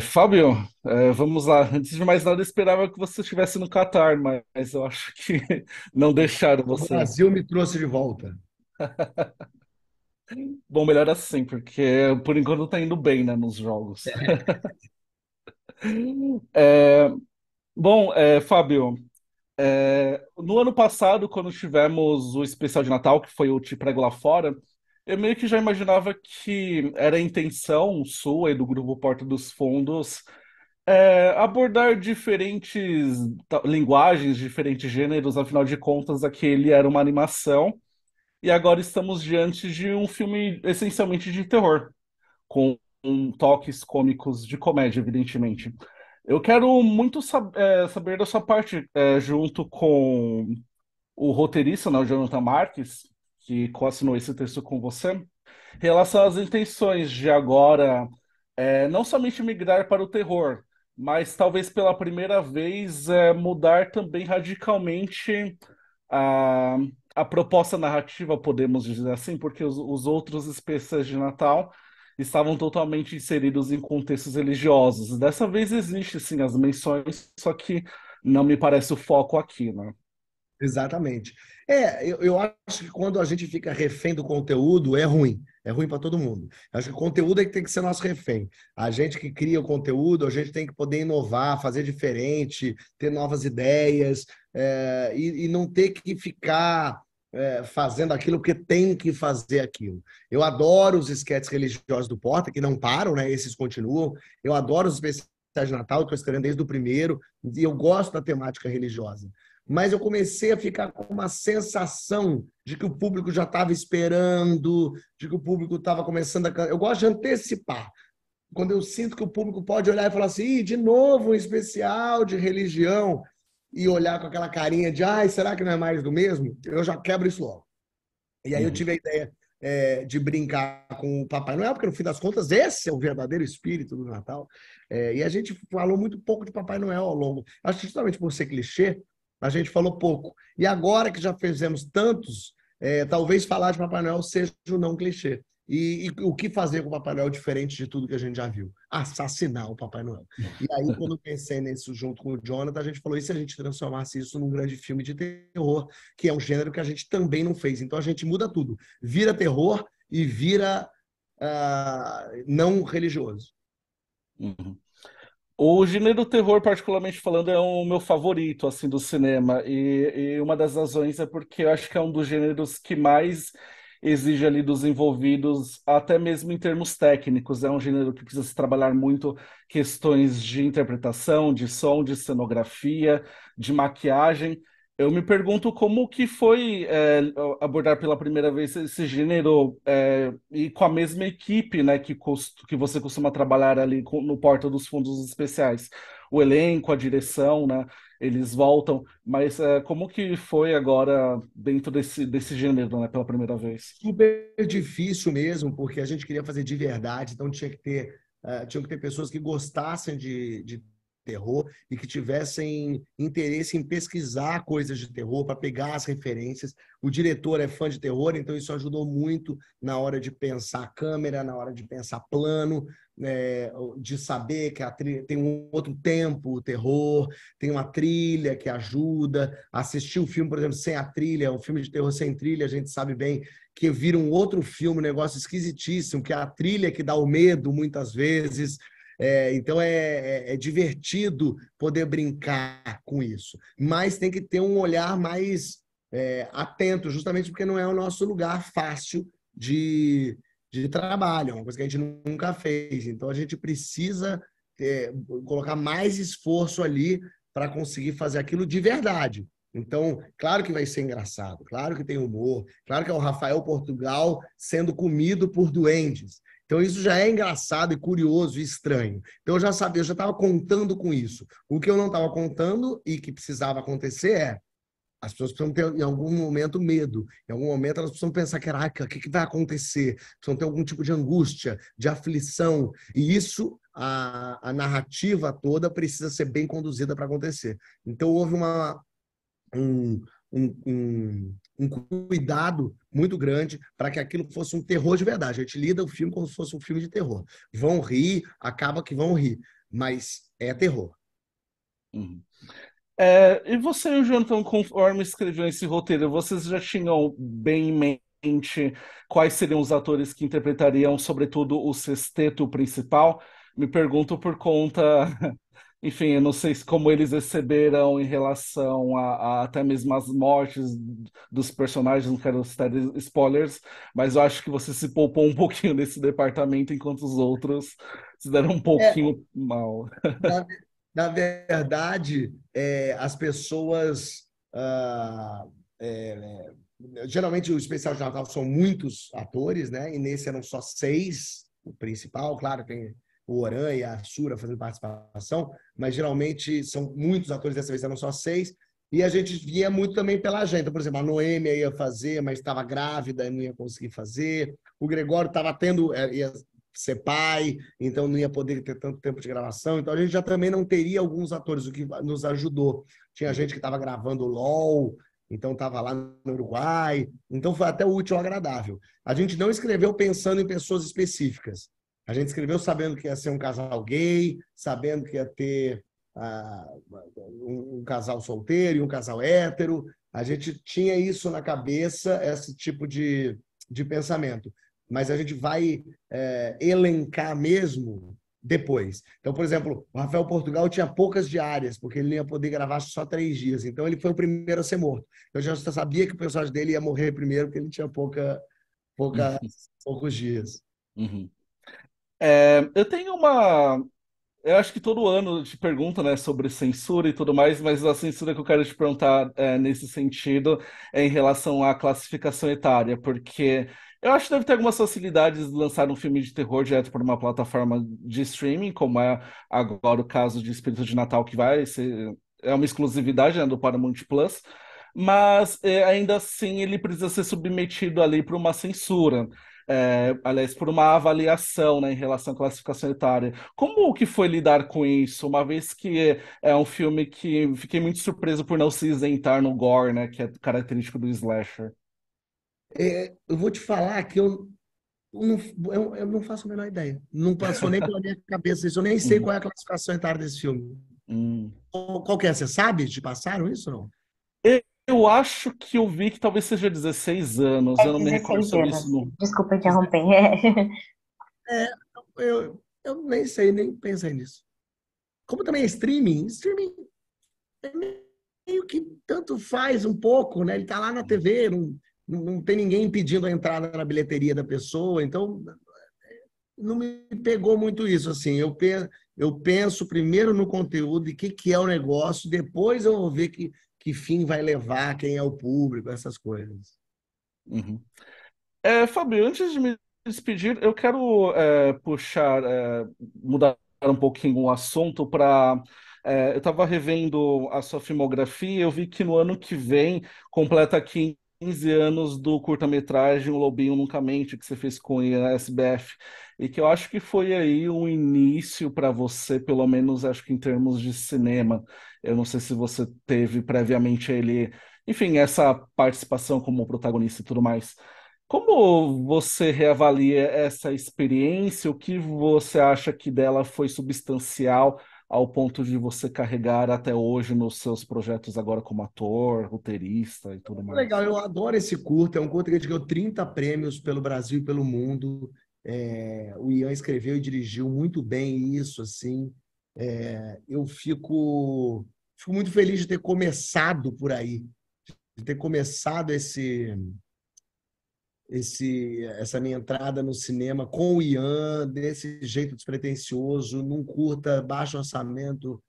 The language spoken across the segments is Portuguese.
Fábio, vamos lá. Antes de mais nada, eu esperava que você estivesse no Catar, mas eu acho que não deixaram O você. Brasil me trouxe de volta. Bom, melhor assim, porque por enquanto tá indo bem, né, nos jogos. É, Fábio, no ano passado, quando tivemos o especial de Natal, que foi o Te Prego Lá Fora, eu meio que já imaginava que era a intenção sua e do grupo Porta dos Fundos abordar diferentes linguagens, diferentes gêneros, afinal de contas, aquele era uma animação, e agora estamos diante de um filme essencialmente de terror, com toques cômicos de comédia, evidentemente. Eu quero muito saber da sua parte, junto com o roteirista, né, o Jonathan Marques, que coassinou esse texto com você, em relação às intenções de agora, não somente migrar para o terror, mas talvez pela primeira vez mudar também radicalmente a, a proposta narrativa, podemos dizer assim, porque os outros especiais de Natal estavam totalmente inseridos em contextos religiosos. Dessa vez existe sim as menções, só que não me parece o foco aqui, né? Exatamente. Eu acho que quando a gente fica refém do conteúdo, é ruim. É ruim para todo mundo. Eu acho que o conteúdo é que tem que ser nosso refém. A gente que cria o conteúdo, a gente tem que poder inovar, fazer diferente, ter novas ideias, e não ter que ficar fazendo aquilo porque tem que fazer aquilo. Eu adoro os esquetes religiosos do Porta, que não param, né? Esses continuam. Eu adoro os especiais de Natal, estou escrevendo desde o primeiro, e eu gosto da temática religiosa, mas eu comecei a ficar com uma sensação de que o público já estava esperando, de que o público estava começando a. Eu gosto de antecipar. Quando eu sinto que o público pode olhar e falar assim, de novo um especial de religião, e olhar com aquela carinha de, ai, será que não é mais do mesmo? Eu já quebro isso logo. E aí eu Uhum. tive a ideia de brincar com o Papai Noel, porque no fim das contas esse é o verdadeiro espírito do Natal. E a gente falou muito pouco de Papai Noel ao longo. Acho que justamente por ser clichê, a gente falou pouco. E agora que já fizemos tantos, talvez falar de Papai Noel seja o não clichê. E o que fazer com o Papai Noel diferente de tudo que a gente já viu? Assassinar o Papai Noel. E aí, quando eu pensei nisso junto com o Jonathan, a gente falou: e se a gente transformasse isso num grande filme de terror, que é um gênero que a gente também não fez? Então a gente muda tudo. Vira terror e vira não religioso. Uhum. O gênero terror, particularmente falando, é o meu favorito, assim, do cinema. E uma das razões é porque eu acho que é um dos gêneros que mais exige ali dos envolvidos, até mesmo em termos técnicos. É um gênero que precisa se trabalhar muito questões de interpretação, de som, de cenografia, de maquiagem. Eu me pergunto como que foi abordar pela primeira vez esse gênero e com a mesma equipe, né, que você costuma trabalhar ali no Porta dos Fundos Especiais. O elenco, a direção, né, eles voltam, mas como que foi agora dentro desse gênero, né, pela primeira vez? Super difícil mesmo, porque a gente queria fazer de verdade, então tinha que ter pessoas que gostassem de terror e que tivessem interesse em pesquisar coisas de terror, para pegar as referências. O diretor é fã de terror, então isso ajudou muito na hora de pensar câmera, na hora de pensar plano, de saber que a trilha tem um outro tempo, o terror, tem uma trilha que ajuda. Assistir o filme, por exemplo, sem a trilha, um filme de terror sem trilha, a gente sabe bem que vira um outro filme, um negócio esquisitíssimo, que é a trilha que dá o medo muitas vezes. Então é divertido poder brincar com isso, mas tem que ter um olhar mais atento, justamente porque não é o nosso lugar fácil de trabalho, é uma coisa que a gente nunca fez. Então a gente precisa colocar mais esforço ali para conseguir fazer aquilo de verdade. Então, claro que vai ser engraçado, claro que tem humor, claro que é o Rafael Portugal sendo comido por duendes. Então, isso já é engraçado e curioso e estranho. Então, eu já sabia, eu já estava contando com isso. O que eu não estava contando e que precisava acontecer as pessoas precisam ter, em algum momento, medo. Em algum momento, elas precisam pensar, caraca, o que vai acontecer? Precisam ter algum tipo de angústia, de aflição. E isso, a narrativa toda precisa ser bem conduzida para acontecer. Então, houve um, um cuidado muito grande para que aquilo fosse um terror de verdade. A gente lida o filme como se fosse um filme de terror. Vão rir, acaba que vão rir, mas é terror. Uhum. E você e o Jonathan, conforme escreveu esse roteiro, vocês já tinham bem em mente quais seriam os atores que interpretariam, sobretudo, o sexteto principal? Me pergunto por conta, enfim, eu não sei como eles receberam em relação a até mesmo as mortes dos personagens, não quero citar spoilers, mas eu acho que você se poupou um pouquinho nesse departamento, enquanto os outros se deram um É, pouquinho mal. na, na verdade, as pessoas. ah, é, Geralmente, o especial de Natal são muitos atores, né? E nesse eram só seis, o principal, claro, tem o Oran e a Sura fazendo participação, mas geralmente são muitos atores, dessa vez eram só seis. E a gente via muito também pela agenda. Por exemplo, a Noêmia ia fazer, mas estava grávida e não ia conseguir fazer. O Gregório estava tendo, ia ser pai, então não ia poder ter tanto tempo de gravação. Então a gente já também não teria alguns atores, o que nos ajudou. Tinha gente que estava gravando LOL, então estava lá no Uruguai. Então foi até útil e agradável. A gente não escreveu pensando em pessoas específicas. A gente escreveu sabendo que ia ser um casal gay, sabendo que ia ter um casal solteiro e um casal hétero. A gente tinha isso na cabeça, esse tipo de pensamento. Mas a gente vai elencar mesmo depois. Então, por exemplo, o Rafael Portugal tinha poucas diárias, porque ele não ia poder gravar só 3 dias. Então, ele foi o primeiro a ser morto. Eu já sabia que o personagem dele ia morrer primeiro, porque ele tinha poucos dias. Uhum. Eu tenho uma. Eu acho que todo ano te pergunto, né, sobre censura e tudo mais, mas a censura que eu quero te perguntar nesse sentido é em relação à classificação etária, porque eu acho que deve ter algumas facilidades de lançar um filme de terror direto por uma plataforma de streaming, como é agora o caso de Espírito de Natal, que vai ser. É uma exclusividade, né, do Paramount Plus, mas ainda assim ele precisa ser submetido ali para uma censura. Aliás, por uma avaliação, né, em relação à classificação etária. Como que foi lidar com isso, uma vez que é um filme que fiquei muito surpreso por não se isentar no gore, né, que é característico do slasher. Eu vou te falar que eu não faço a menor ideia. Não passou nem pela minha cabeça isso. Eu nem sei Hum, qual é a classificação etária desse filme. hum. Qual que é? Você sabe? Te passaram isso ou não? Eu acho que eu vi que talvez seja 16 anos, É eu não me recordo 16 sobre anos. isso. No... Desculpa interromper. É. É, eu nem sei, nem pensei nisso. Como também é streaming é meio que tanto faz um pouco, né? Ele tá lá na TV, não tem ninguém impedindo a entrada na bilheteria da pessoa, então não me pegou muito isso, assim. Eu penso primeiro no conteúdo e o que é o negócio, depois eu vou ver que fim vai levar, quem é o público, essas coisas. Uhum. Fábio, antes de me despedir, eu quero mudar um pouquinho o assunto para. Eu estava revendo a sua filmografia e eu vi que no ano que vem completa 15 anos do curta-metragem O Lobinho Nunca Mente, que você fez com a SBF, e que eu acho que foi aí um início para você, pelo menos acho que em termos de cinema. Eu não sei se você teve previamente ele, enfim, essa participação como protagonista e tudo mais. Como você reavalia essa experiência? O que você acha que dela foi substancial ao ponto de você carregar até hoje nos seus projetos agora como ator, roteirista e tudo Legal, mais? eu adoro esse curta. É um curta que a gente ganhou 30 prêmios pelo Brasil e pelo mundo. O Ian escreveu e dirigiu muito bem isso, assim. Eu fico muito feliz de ter começado por aí, de ter começado essa minha entrada no cinema com o Ian, desse jeito despretensioso, num curta baixo orçamento,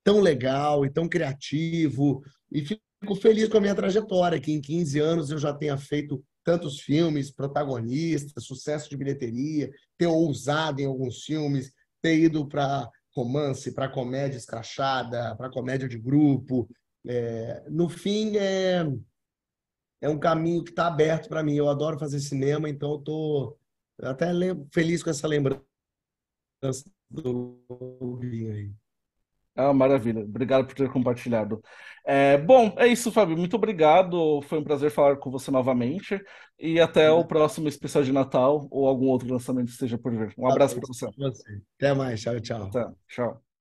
tão legal e tão criativo. E fico feliz com a minha trajetória, que em 15 anos eu já tenha feito tantos filmes, protagonista, sucesso de bilheteria, ter ousado em alguns filmes, ter ido para romance, para comédia escrachada, para comédia de grupo. No fim, é um caminho que está aberto para mim. Eu adoro fazer cinema, então eu estou até feliz com essa lembrança do Lobinho aí. Ah, maravilha. Obrigado por ter compartilhado. Bom, é isso, Fábio. Muito obrigado. Foi um prazer falar com você novamente. E até o próximo especial de Natal ou algum outro lançamento que esteja por vir. Um Tá abraço bom, para você. você. Até mais, tchau, tchau. Até. Tchau.